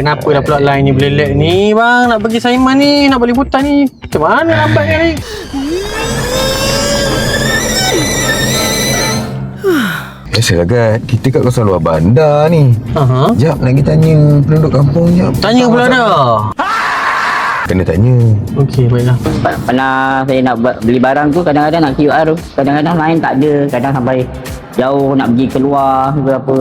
kenapa lah pula line ni boleh lag ni bang? Nak pergi Saiman ni, nak balik hutan ni. Macam mana lambatnya ni? Biasalah Gat, kita kat kawasan luar bandar ni. Jap nak pergi tanya penduduk kampung jap. Tanya pula dah. Kena tanya. Okey, baiklah. Pernah saya nak beli barang tu, kadang-kadang nak QR tu, kadang-kadang lain tak ada, kadang sampai jauh nak pergi keluar berapa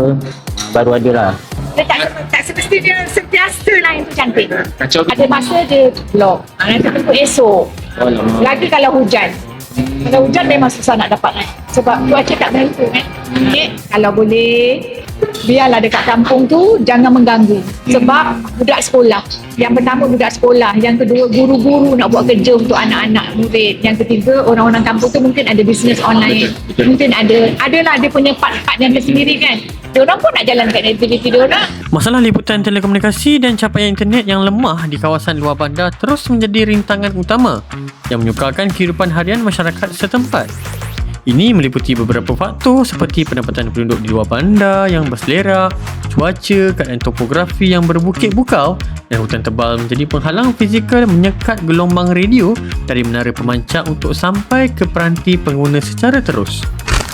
baru ada lah. Dia tak semestinya sentiasa lain tu cantik. Ada masa dia blok, nanti tunggu esok. Lagi kalau hujan. Kalau hujan memang susah nak dapat naik. Sebab cuaca tak menentu kan. Okay, kalau boleh biarlah dekat kampung tu jangan mengganggu. Sebab budak sekolah. Yang pertama budak sekolah, yang kedua guru-guru nak buat kerja untuk anak-anak murid. Yang ketiga orang-orang kampung tu mungkin ada bisnes online. Mungkin adalah dia punya part-part yang tersendiri kan. Diorang pun nak jalankan aktiviti diorang. Masalah liputan telekomunikasi dan capaian internet yang lemah di kawasan luar bandar terus menjadi rintangan utama yang menyukarkan kehidupan harian masyarakat setempat. Ini meliputi beberapa faktor seperti pendapatan penduduk di luar bandar yang berselera, cuaca, keadaan topografi yang berbukit bukau dan hutan tebal menjadi penghalang fizikal menyekat gelombang radio dari menara pemancar untuk sampai ke peranti pengguna secara terus.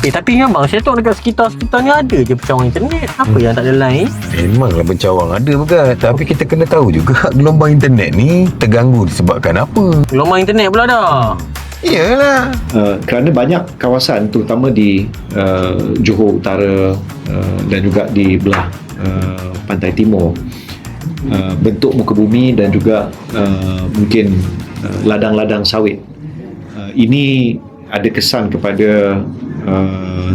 Tapi kan bang, saya tahu dekat sekitar-sekitar ni ada je pencawang internet. Apa yang tak ada line? Memanglah pencawang ada Gat, tapi kita kena tahu juga gelombang internet ni terganggu disebabkan apa. Gelombang internet pula dah. Iyalah. Kerana banyak kawasan terutama di Johor Utara dan juga di belah pantai timur, bentuk muka bumi dan juga mungkin ladang-ladang sawit, ini ada kesan kepada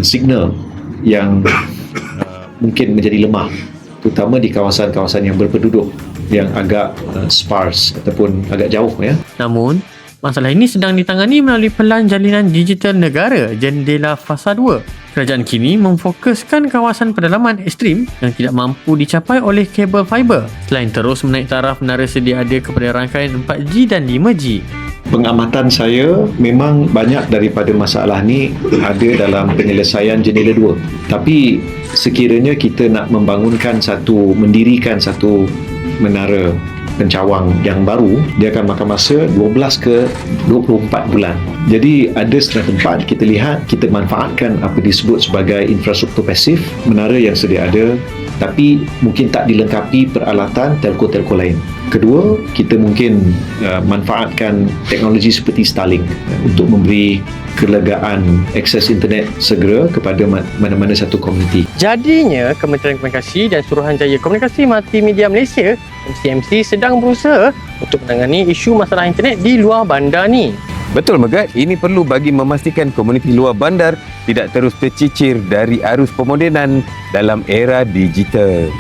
signal yang mungkin menjadi lemah, terutama di kawasan-kawasan yang berpenduduk yang agak sparse ataupun agak jauh ya. Namun masalah ini sedang ditangani melalui Pelan Jalinan Digital Negara Jendela Fasa 2. Kerajaan kini memfokuskan kawasan pedalaman ekstrim yang tidak mampu dicapai oleh kabel fiber selain terus menaik taraf menara sedia ada kepada rangkaian 4G dan 5G. Pengamatan saya memang banyak daripada masalah ni ada dalam penyelesaian jendela 2. Tapi sekiranya kita nak mendirikan satu menara pencawang yang baru, dia akan makan masa 12 ke 24 bulan. Jadi ada setengah tempat kita lihat, kita manfaatkan apa disebut sebagai infrastruktur pasif, menara yang sedia ada, tapi mungkin tak dilengkapi peralatan telco-telco lain. Kedua, kita mungkin manfaatkan teknologi seperti Starlink untuk memberi kelegaan akses internet segera kepada mana-mana satu komuniti. Jadinya, Kementerian Komunikasi dan Suruhanjaya Komunikasi Multimedia Malaysia (MCMC) sedang berusaha untuk menangani isu masalah internet di luar bandar ni. Betul Megat, ini perlu bagi memastikan komuniti luar bandar tidak terus tercicir dari arus pemodenan dalam era digital.